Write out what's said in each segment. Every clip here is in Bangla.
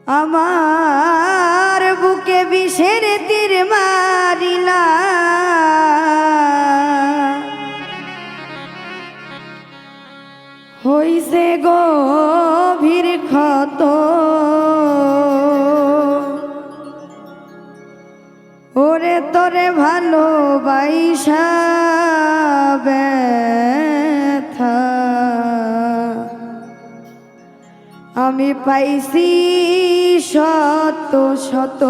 আমার বুকে বিষের তীর মারিলা, হইছে গভীর ক্ষত। ওরে তোরে ভালোবাসা ব্যথা আমি পাইছি শত শত।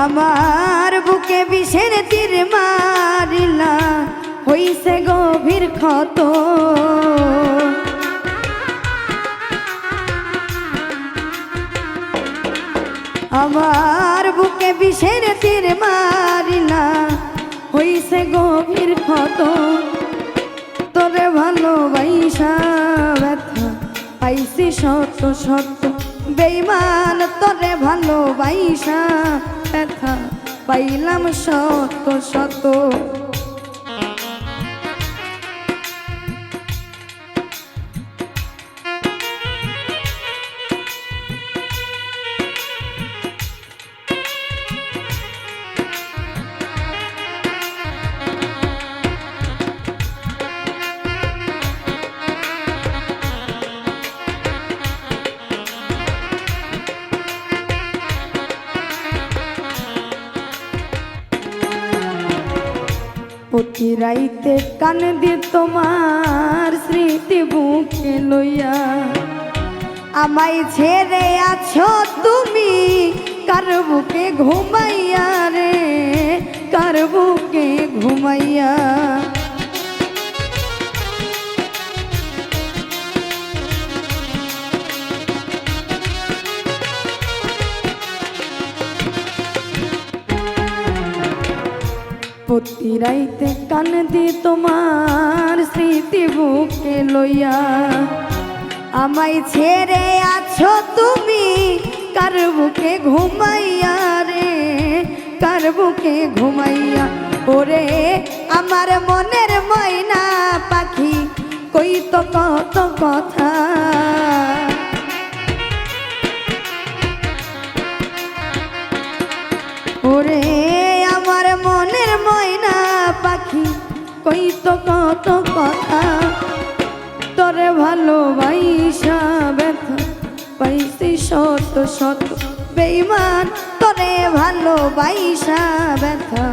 আমার বুকে বিষের তীর মারিলা, হইছে গভীর ক্ষত। আমার বুকে বিষের তীর মারিলা, হইছে গভীর ক্ষত। তোরে ভালোবাসা ব্যথা পাইছি শত শত। বেঈমান তোরে ভালোবাসা ব্যথা পাইলাম শত শত। প্রতি রাইতে কান দিয়ে তোমার স্মৃতি বুকে লইয়া, আমায় ছেড়ে আছো তুমি কার বুকে ঘুমাইয়া রে, কার বুকে ঘুমাইয়া। প্রতি রাইতে কান দি তোমার স্মৃতি বুকে লইয়া, আমায় ছেড়ে আছো তুমি কার বুকে ঘুমাইয়া রে, কার বুকে ঘুমাইয়া। ওরে আমার মনের ময়না পাখি কই তো কত কথা, ওরে আমার মনের ময়না পাখি কই তো কত কথা। তোরে ভালোবাসা ব্যথা পাইছি শত শত। বেঈমান তোরে ভালোবাসা ব্যথা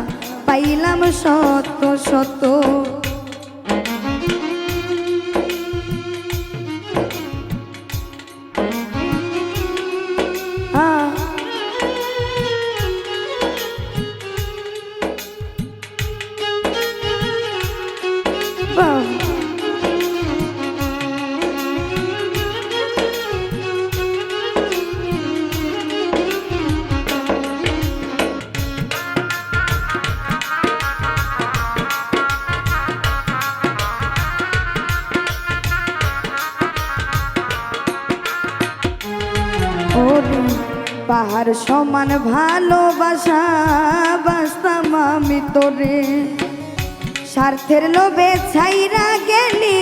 পাইলাম শত শত। পাহাড় সমান ভালোবাসা বাসতাম আমি তোরে, স্বার্থের লোভে ছাইরা গেলি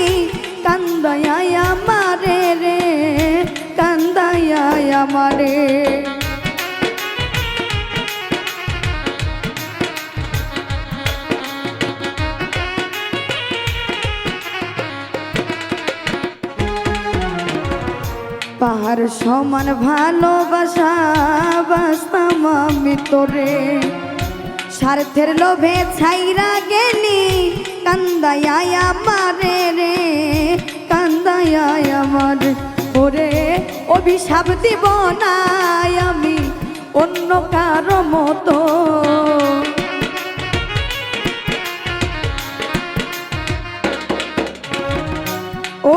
কান্দায়া আমারে রে, কান্দায়া আমারে। পাহাড় সমান ভালোবাসা বাসতাম আমি তোরে, স্বার্থের লোভে ছাইরা গেলি কান্দায়া আমারে রে, কান্দায়া আমারে। ওরে অভিশাপ দিব না আমি অন্য কারো মতো।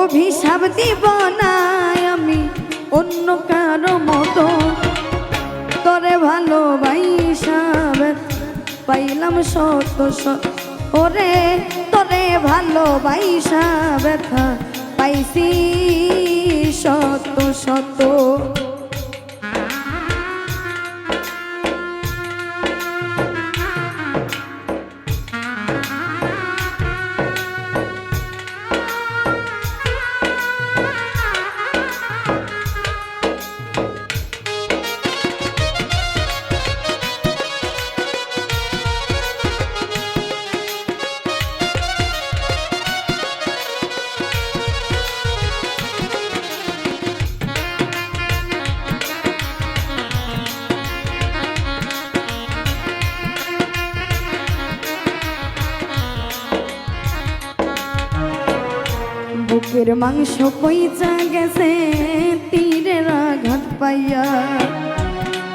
অভিশাপ দিব না আমি অন্য কারো মতো, তোরে ভালোবাসা পাইলাম শত শত, ওরে তোরে ভালোবাসা ব্যথা পাইছি শত শত। বুকের মাংস পইচা গেছে তীরের আঘাত পাইয়া,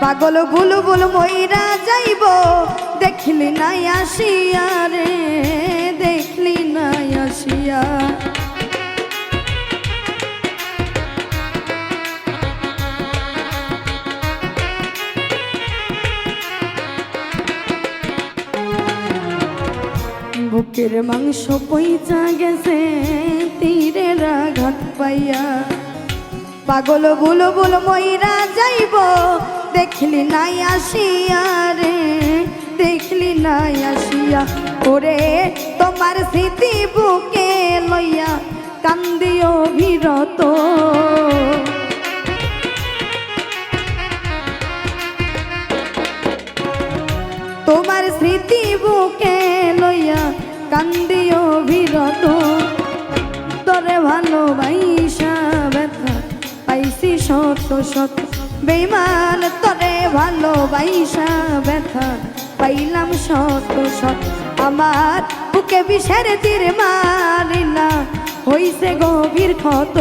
পাগল বুলবুল মইরা যাইব দেখলি নাই আসিয়া রে, দেখলি নাই আসিয়া। বুকের মাংস পইচা গেছে তীরের আঘাত পাইয়া, পাগল বুলবুল মইরা যাইব দেখলি নাই আসিয়া রে, দেখলি নাই আসিয়া। ওরে তোমার স্মৃতি বুকে লইয়া কান্দিও বিরত, তোমার স্মৃতি বুকে লইয়া কান্দিও বিরত, তোরে ভালোবাসা ব্যথা পাইছি শত শত। বেঈমান তোরে ভালোবাসা ব্যথা পাইলাম শত শত। আমার বুকে বিষের তীর মারিলা হইছে গভীর ক্ষত,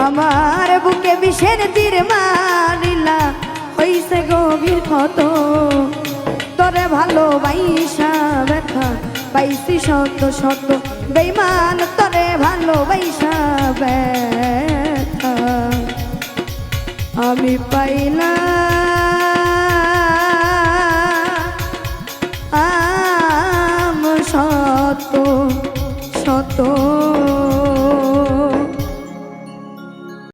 আমার বুকে বিষের তীর মারিলা হইছে গভীর ক্ষত। তোরে ভালোবাসা ব্যথা পাইছি শত শত। বেঈমান তোরে ভালোবাসা ব্যথা আমি পাইলাম